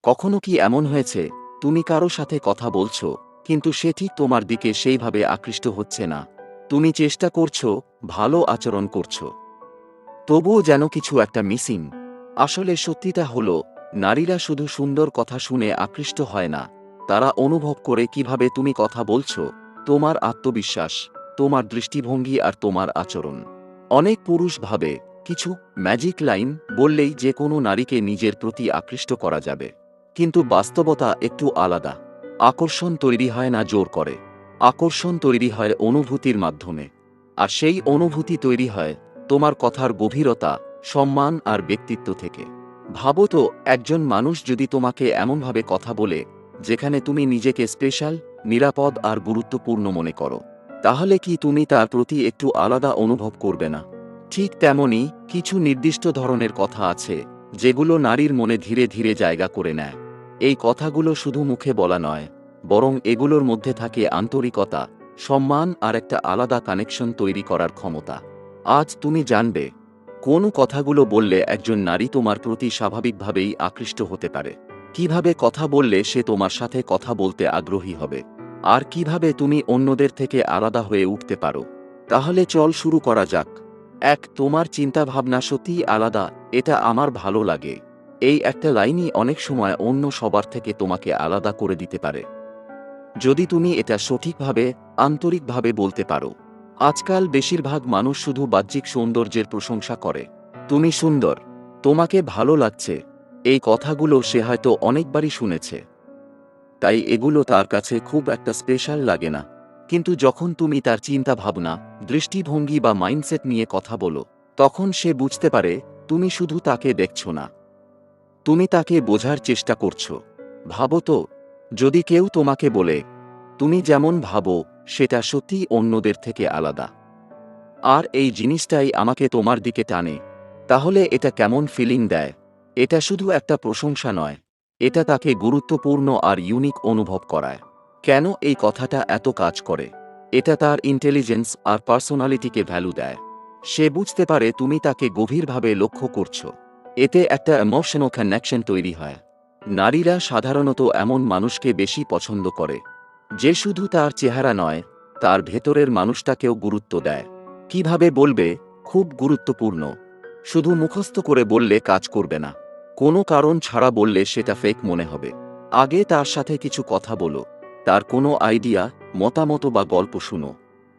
কখনো কি এমন হয়েছে তুমি কারো সাথে কথা বলছো, কিন্তু সে ঠিক তোমার দিকে সেইভাবে আকৃষ্ট হচ্ছে না? তুমি চেষ্টা করছো, ভালো আচরণ করছো, তবুও যেন কিছু একটা মিসিং। আসলে সত্যিটা হলো, নারীরা শুধু সুন্দর কথা শুনে আকৃষ্ট হয় না, তারা অনুভব করে কিভাবে তুমি কথা বলছো, তোমার আত্মবিশ্বাস, তোমার দৃষ্টিভঙ্গি আর তোমার আচরণ। অনেক পুরুষ ভাবে কিছু ম্যাজিক লাইন বললেই যে কোনো নারীকে নিজের প্রতি আকৃষ্ট করা যাবে। কিন্তু বাস্তবতা একটু আলাদা। আকর্ষণ তৈরি হয় না জোর করে, আকর্ষণ তৈরি হয় অনুভূতির মাধ্যমে। আর সেই অনুভূতি তৈরি হয় তোমার কথার গভীরতা, সম্মান আর ব্যক্তিত্ব থেকে। ভাবো তো, একজন মানুষ যদি তোমাকে এমনভাবে কথা বলে যেখানে তুমি নিজেকে স্পেশাল, নিরাপদ আর গুরুত্বপূর্ণ মনে করো, তাহলে কি তুমি তার প্রতি একটু আলাদা অনুভব করবে না? ঠিক তেমনি কিছু নির্দিষ্ট ধরনের কথা আছে যেগুলো নারীর মনে ধীরে ধীরে জায়গা করে নেয়। এই কথাগুলো শুধু মুখে বলা নয়, বরং এগুলোর মধ্যে থাকে আন্তরিকতা, সম্মান আর একটা আলাদা কানেকশন তৈরি করার ক্ষমতা। আজ তুমি জানবে কোন কথাগুলো বললে একজন নারী তোমার প্রতি স্বাভাবিকভাবেই আকৃষ্ট হতে পারে, কিভাবে কথা বললে সে তোমার সাথে কথা বলতে আগ্রহী হবে, আর কিভাবে তুমি অন্যদের থেকে আলাদা হয়ে উঠতে পারো। তাহলে চল শুরু করা যাক। এক, তোমার চিন্তাভাবনা সত্যিই আলাদা, এটা আমার ভালো লাগে। এই একটা লাইনই অনেক সময় অন্য সবার থেকে তোমাকে আলাদা করে দিতে পারে, যদি তুমি এটা সঠিকভাবে, আন্তরিকভাবে বলতে পারো। আজকাল বেশিরভাগ মানুষ শুধু বাহ্যিক সৌন্দর্যের প্রশংসা করে। তুমি সুন্দর, তোমাকে ভালো লাগছে, এই কথাগুলো সে হয়তো অনেকবারই শুনেছে, তাই এগুলো তার কাছে খুব একটা স্পেশাল লাগে না। কিন্তু যখন তুমি তার চিন্তা ভাবনা, দৃষ্টিভঙ্গি বা মাইন্ডসেট নিয়ে কথা বলো, তখন সে বুঝতে পারে তুমি শুধু তাকে দেখছো না, তুমি তাকে বোঝার চেষ্টা করছো। ভাবো তো, যদি কেউ তোমাকে বলে তুমি যেমন ভাবো সেটা সত্যিই অন্যদের থেকে আলাদা, আর এই জিনিসটাই আমাকে তোমার দিকে টানে, তাহলে এটা কেমন ফিলিং দেয়? এটা শুধু একটা প্রশংসা নয়, এটা তাকে গুরুত্বপূর্ণ আর ইউনিক অনুভব করায়। কেন এই কথাটা এত কাজ করে? এটা তার ইন্টেলিজেন্স আর পার্সোনালিটিকে ভ্যালু দেয়। সে বুঝতে পারে তুমি তাকে গভীরভাবে লক্ষ্য করছো। এতে একটা ইমোশনাল কানেকশন তৈরি হয়। নারীরা সাধারণত এমন মানুষকে বেশি পছন্দ করে যে শুধু তার চেহারা নয়, তার ভেতরের মানুষটাকেও গুরুত্ব দেয়। কিভাবে বলবে, খুব গুরুত্বপূর্ণ। শুধু মুখস্থ করে বললে কাজ করবে না, কোনো কারণ ছাড়া বললে সেটা ফেক মনে হবে। আগে তার সাথে কিছু কথা বলো, তার কোনো আইডিয়া, মতামত বা গল্প শুনো,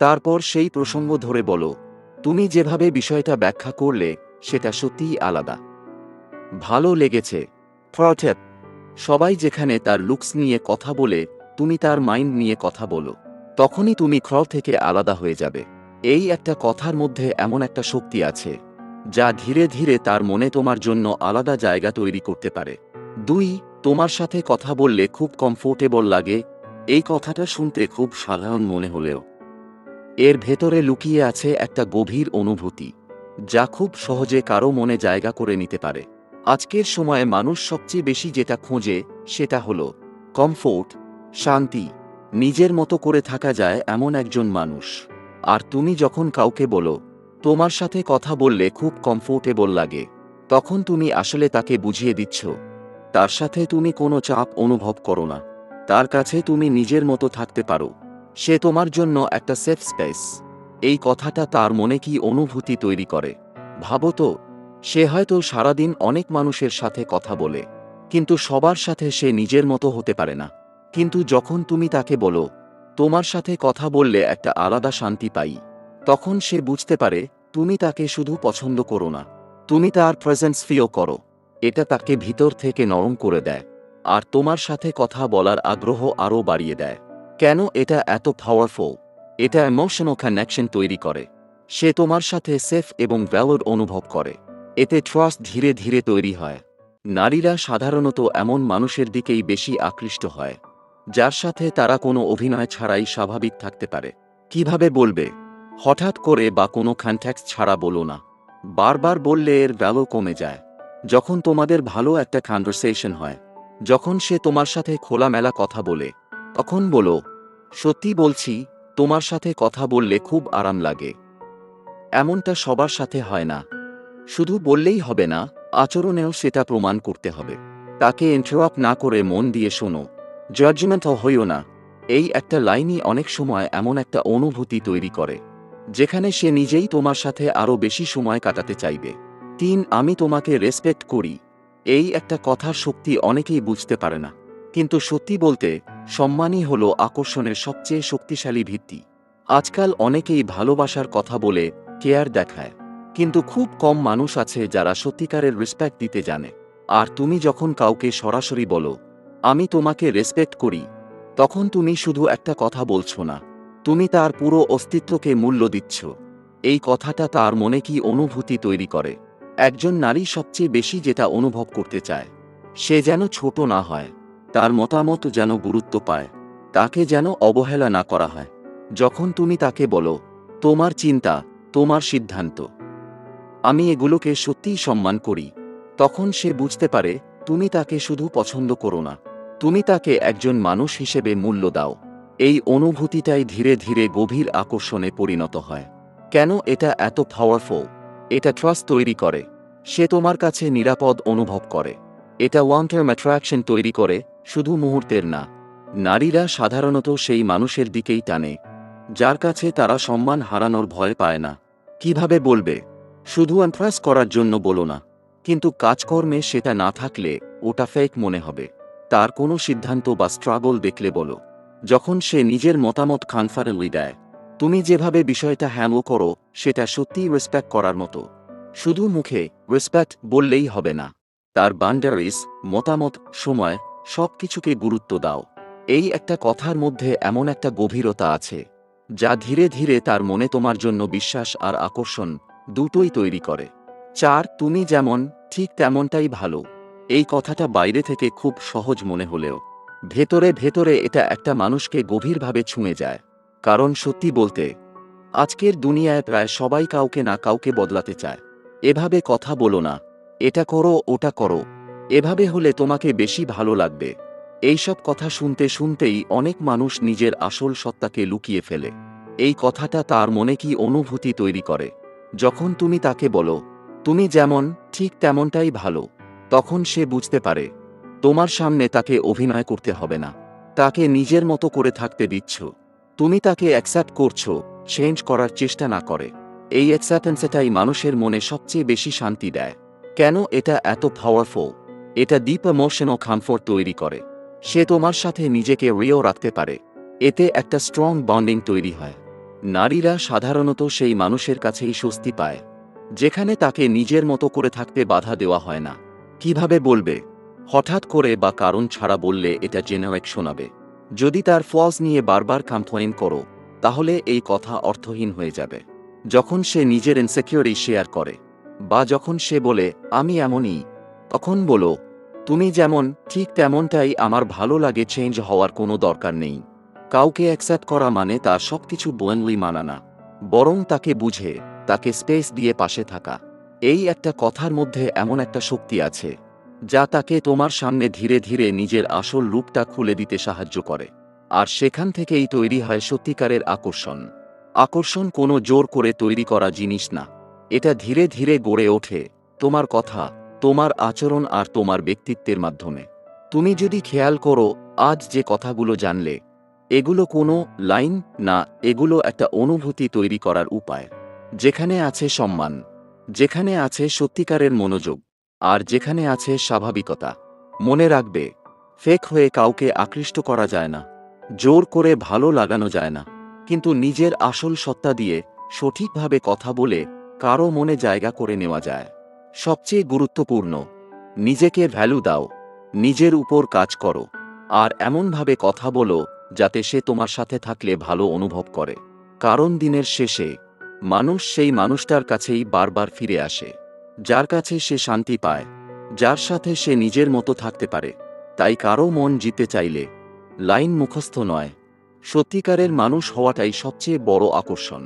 তারপর সেই প্রসঙ্গ ধরে বলো। তুমি যেভাবে বিষয়টা ব্যাখ্যা করলে সেটা সত্যিই আলাদা, ভালো লেগেছে। ফরথেপ, সবাই যেখানে তার লুকস নিয়ে কথা বলে, তুমি তার মাইন্ড নিয়ে কথা বলো, তখনই তুমি থেকে আলাদা হয়ে যাবে। এই একটা কথার মধ্যে এমন একটা শক্তি আছে যা ধীরে ধীরে তার মনে তোমার জন্য আলাদা জায়গা তৈরি করতে পারে। দুই, তোমার সাথে কথা বললে খুব কমফোর্টেবল লাগে। এই কথাটা শুনতে খুব সাধারণ মনে হলেও এর ভেতরে লুকিয়ে আছে একটা গভীর অনুভূতি যা খুব সহজে কারো মনে জায়গা করে নিতে পারে। আজকের সময়ে মানুষ সবচেয়ে বেশি যেটা খোঁজে সেটা হলো কমফোর্ট, শান্তি, নিজের মতো করে থাকা যায় এমন একজন মানুষ। আর তুমি যখন কাউকে বলো তোমার সাথে কথা বললে খুব কমফোর্টেবল লাগে, তখন তুমি আসলে তাকে বুঝিয়ে দিচ্ছ তার সাথে তুমি কোনো চাপ অনুভব করো না, তার কাছে তুমি নিজের মতো থাকতে পারো, সে তোমার জন্য একটা সেফ স্পেস। এই কথাটা তার মনে কি অনুভূতি তৈরি করে? ভাবো তো, সে হয়তো সারাদিন অনেক মানুষের সাথে কথা বলে, কিন্তু সবার সাথে সে নিজের মতো হতে পারে না। কিন্তু যখন তুমি তাকে বলো তোমার সাথে কথা বললে একটা আলাদা শান্তি পাই, তখন সে বুঝতে পারে তুমি তাকে শুধু পছন্দ করো না, তুমি তার প্রেজেন্স ফিল করো। এটা তাকে ভিতর থেকে নরম করে দেয়, আর তোমার সাথে কথা বলার আগ্রহ আরও বাড়িয়ে দেয়। কেন এটা এত পাওয়ারফুল? এটা ইমোশনাল কানেকশন তৈরি করে। সে তোমার সাথে সেফ এবং ভ্যালুড অনুভব করে। এতে ট্রাস্ট ধীরে ধীরে তৈরি হয়। নারীরা সাধারণত এমন মানুষের দিকেই বেশি আকৃষ্ট হয় যার সাথে তারা কোনো অভিনয় ছাড়াই স্বাভাবিক থাকতে পারে। কিভাবে বলবে? হঠাৎ করে বা কোনো কনটেক্সট ছাড়া বলো না, বারবার বললে এর ভ্যালু কমে যায়। যখন তোমাদের ভালো একটা কনভারসেশন হয়, যখন সে তোমার সাথে খোলামেলা কথা বলে, তখন বলো, সত্যি বলছি, তোমার সাথে কথা বললে খুব আরাম লাগে। এমনটা সবার সাথে হয় না। শুধু বললেই হবে না, আচরণেও সেটা প্রমাণ করতে হবে। তাকে ইন্টারাপ্ট না করে মন দিয়ে শোনো। জাজমেন্টাল হইও না। এই একটা লাইনই অনেক সময় এমন একটা অনুভূতি তৈরি করে যেখানে সে নিজেই তোমার সাথে আরও বেশি সময় কাটাতে চাইবে। 3. আমি তোমাকে রেসপেক্ট করি। এই একটা কথার শক্তি অনেকেই বুঝতে পারে না, কিন্তু সত্যি বলতে সম্মানই হলো আকর্ষণের সবচেয়ে শক্তিশালী ভিত্তি। আজকাল অনেকেই ভালোবাসার কথা বলে কেয়ার দেখায়, কিন্তু খুব কম মানুষ আছে যারা সত্যিকারের রেসপেক্ট দিতে জানে। আর তুমি যখন কাউকে সরাসরি বলো, আমি তোমাকে রেসপেক্ট করি, তখন তুমি শুধু একটা কথা বলছো না, তুমি তার পুরো অস্তিত্বকে মূল্য দিচ্ছ। এই কথাটা তার মনে কি অনুভূতি তৈরি করে? একজন নারী সবচেয়ে বেশি যেটা অনুভব করতে চায়, সে যেন ছোট না হয়, তার মতামত যেন গুরুত্ব পায়, তাকে যেন অবহেলা না করা হয়। যখন তুমি তাকে বলো, তোমার চিন্তা, তোমার সিদ্ধান্ত, আমি এগুলোকে সত্যিই সম্মান করি, তখন সে বুঝতে পারে তুমি তাকে শুধু পছন্দ করো না, তুমি তাকে একজন মানুষ হিসেবে মূল্য দাও। এই অনুভূতিটাই ধীরে ধীরে গভীর আকর্ষণে পরিণত হয়। কেন এটা এত পাওয়ারফুল? এটা ট্রাস্ট তৈরি করে। সে তোমার কাছে নিরাপদ অনুভব করে। এটা ওয়ান টার্ম অ্যাট্রাকশন তৈরি করে, শুধু মুহূর্তের না। নারীরা সাধারণত সেই মানুষের দিকেই টানে যার কাছে তারা সম্মান হারানোর ভয় পায় না। কিভাবে বলবে? শুধু ইমপ্রেস করার জন্য বলো না, কিন্তু কাজকর্মে সেটা না থাকলে ওটা ফেক মনে হবে। তার কোনো সিদ্ধান্ত বা স্ট্রাগল দেখলে বলো। যখন সে নিজের মতামত কনফিডেন্টলি দেয়, তুমি যেভাবে বিষয়টা হ্যান্ডেল করো সেটা সত্যিই রেসপেক্ট করার মতো। শুধু মুখে রেসপেক্ট বললেই হবে না, তার বাউন্ডারিজ, মতামত, সময়, সব কিছুকে গুরুত্ব দাও। এই একটা কথার মধ্যে এমন একটা গভীরতা আছে যা ধীরে ধীরে তার মনে তোমার জন্য বিশ্বাস আর আকর্ষণ দুটোই তৈরি করে। 4. তুমি যেমন, ঠিক তেমনটাই ভালো। এই কথাটা বাইরে থেকে খুব সহজ মনে হলেও ভেতরে ভেতরে এটা একটা মানুষকে গভীরভাবে ছুঁয়ে যায়। কারণ সত্যি বলতে, আজকের দুনিয়ায় প্রায় সবাই কাউকে না কাউকে বদলাতে চায়। এভাবে কথা বলো না, এটা করো, ওটা করো, এভাবে হলে তোমাকে বেশি ভালো লাগবে। এইসব কথা শুনতে শুনতেই অনেক মানুষ নিজের আসল সত্তাকে লুকিয়ে ফেলে। এই কথাটা তার মনে কি অনুভূতি তৈরি করে? যখন তুমি তাকে বলো, তুমি যেমন, ঠিক তেমনটাই ভালো, তখন সে বুঝতে পারে তোমার সামনে তাকে অভিনয় করতে হবে না, তাকে নিজের মতো করে থাকতে দিচ্ছ। তুমি তাকে অ্যাকসেপ্ট করছো, চেঞ্জ করার চেষ্টা না করে। এই অ্যাকসেপ্টেন্সটাই মানুষের মনে সবচেয়ে বেশি শান্তি দেয়। কেন এটা এত পাওয়ারফুল? এটা ডিপ ইমোশনাল কমফোর্ট তৈরি করে। সে তোমার সাথে নিজেকে রিও রাখতে পারে। এতে একটা স্ট্রং বন্ডিং তৈরি হয়। নারীরা সাধারণত সেই মানুষের কাছেই স্বস্তি পায় যেখানে তাকে নিজের মতো করে থাকতে বাধা দেওয়া হয় না। কিভাবে বলবে? হঠাৎ করে বা কারণ ছাড়া বললে এটা জেনারেট শোনাবে। যদি তার ফলস নিয়ে বারবার কমপ্লেইন করো, তাহলে এই কথা অর্থহীন হয়ে যাবে। যখন সে নিজের ইনসিকিউরিটি শেয়ার করে, বা যখন সে বলে আমি এমনই, তখন বলো, তুমি যেমন, ঠিক তেমনটাই আমার ভালো লাগে, চেঞ্জ হওয়ার কোনো দরকার নেই। কাউকে অ্যাকসেপ্ট করা মানে তার সবকিছু ব্লেন্ডলি মানা না, বরং তাকে বুঝে, তাকে স্পেস দিয়ে পাশে থাকা। এই একটা কথার মধ্যে এমন একটা শক্তি আছে যা তাকে তোমার সামনে ধীরে ধীরে নিজের আসল রূপটা খুলে দিতে সাহায্য করে। আর সেখান থেকেই তৈরি হয় সত্যিকারের আকর্ষণ। আকর্ষণ কোনো জোর করে তৈরি করা জিনিস না, এটা ধীরে ধীরে গড়ে ওঠে তোমার কথা, তোমার আচরণ আর তোমার ব্যক্তিত্বের মাধ্যমে। তুমি যদি খেয়াল করো, আজ যে কথাগুলো জানলে, এগুলো কোনো লাইন না, এগুলো একটা অনুভূতি তৈরি করার উপায়। যেখানে আছে সম্মান, যেখানে আছে সত্যিকারের মনোযোগ, আর যেখানে আছে স্বাভাবিকতা। মনে রাখবে, ফেক হয়ে কাউকে আকৃষ্ট করা যায় না, জোর করে ভালো লাগানো যায় না, কিন্তু নিজের আসল সত্তা দিয়ে সঠিকভাবে কথা বলে কারো মনে জায়গা করে নেওয়া যায়। সবচেয়ে গুরুত্বপূর্ণ, নিজেকে ভ্যালু দাও, নিজের উপর কাজ করো, আর এমনভাবে কথা বলো যাতে সে তোমার সাথে থাকলে ভালো অনুভব করে। কারণ দিনের শেষে মানুষ সেই মানুষটার কাছেই বারবার ফিরে আসে যার কাছে সে শান্তি পায়, যার সাথে সে নিজের মতো থাকতে পারে। তাই কারো মন জিততে চাইলে লাইন মুখস্থ নয়, সত্যিকারের মানুষ হওয়াটাই সবচেয়ে বড় আকর্ষণ।